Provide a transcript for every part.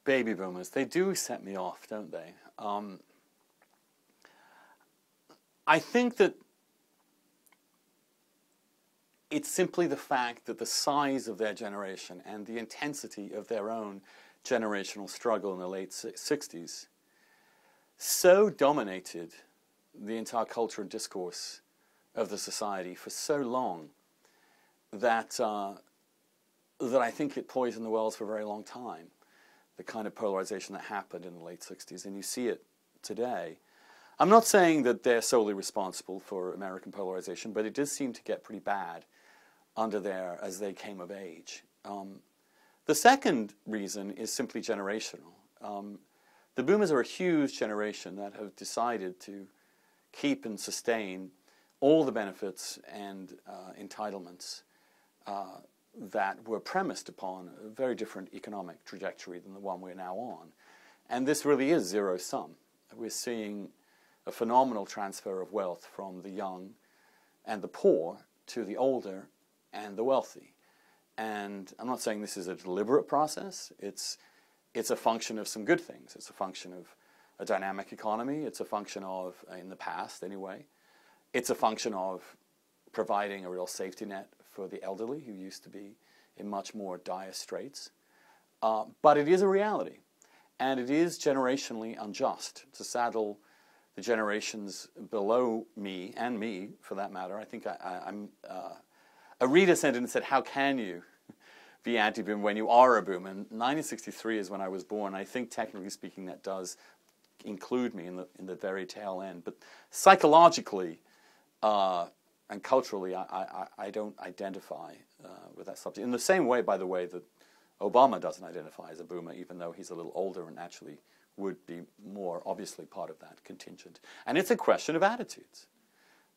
baby boomers, they do set me off, don't they? I think that it's simply the fact that the size of their generation and the intensity of their own generational struggle in the late 60s so dominated the entire culture and discourse of the society for so long that that I think it poisoned the wells for a very long time, the kind of polarization that happened in the late 60s, and you see it today. I'm not saying that they're solely responsible for American polarization, but it did seem to get pretty bad under there as they came of age. The second reason is simply generational. The boomers are a huge generation that have decided to keep and sustain all the benefits and entitlements that were premised upon a very different economic trajectory than the one we're now on. And this really is zero-sum. We're seeing a phenomenal transfer of wealth from the young and the poor to the older and the wealthy. And I'm not saying this is a deliberate process. It's a function of some good things. It's a function of a dynamic economy. It's a function of, in the past anyway, it's a function of providing a real safety net for the elderly who used to be in much more dire straits. But it is a reality. And it is generationally unjust to saddle the generations below me, and me for that matter. I think a reader sent in and said, how can you be anti-boom when you are a boom? And 1963 is when I was born. I think technically speaking that does include me in the very tail end. But psychologically and culturally, I don't identify with that subject. In the same way, by the way, that Obama doesn't identify as a boomer, even though he's a little older and actually would be more obviously part of that contingent. And it's a question of attitudes.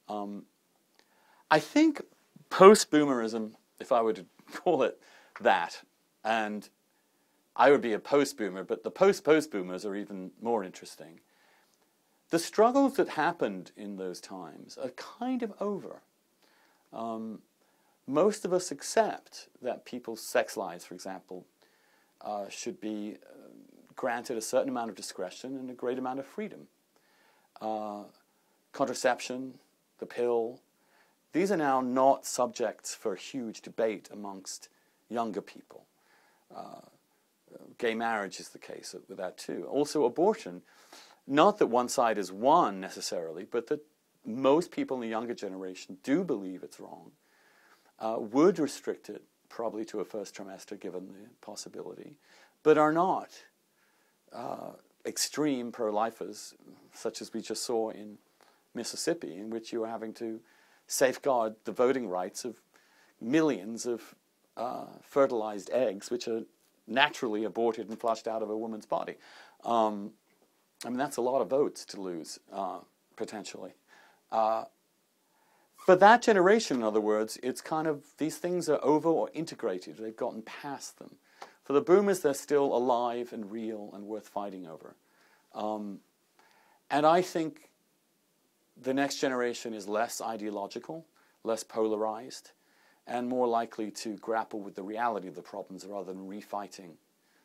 I think post-boomerism, if I were to call it that, and I would be a post-boomer, but the post-boomers are even more interesting. The struggles that happened in those times are kind of over. Most of us accept that people's sex lives, for example, should be granted a certain amount of discretion and a great amount of freedom. Contraception, the pill, these are now not subjects for huge debate amongst younger people. Gay marriage is the case with that too. Also abortion, not that one side is won necessarily, but that most people in the younger generation do believe it's wrong, would restrict it probably to a first trimester given the possibility, but are not extreme pro-lifers, such as we just saw in Mississippi, in which you are having to safeguard the voting rights of millions of fertilized eggs, which are naturally aborted and flushed out of a woman's body. I mean, that's a lot of votes to lose, potentially. For that generation, in other words, it's kind of, these things are over or integrated. They've gotten past them. For the boomers, they're still alive and real and worth fighting over. And I think the next generation is less ideological, less polarized, and more likely to grapple with the reality of the problems rather than refighting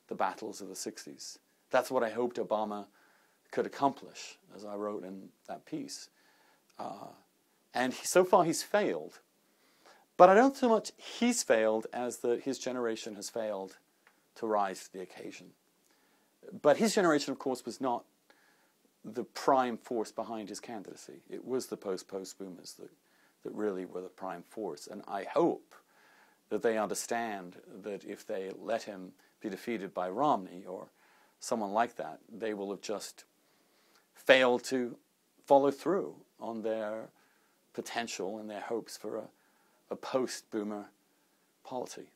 the battles of the 60s. That's what I hoped Obama could accomplish, as I wrote in that piece. And so far he's failed. But I don't so much he's failed as that his generation has failed to rise to the occasion. But his generation, of course, was not the prime force behind his candidacy. It was the post-boomers that really were the prime force. And I hope that they understand that if they let him be defeated by Romney or someone like that, they will have just failed to follow through on their potential and their hopes for a post-boomer polity.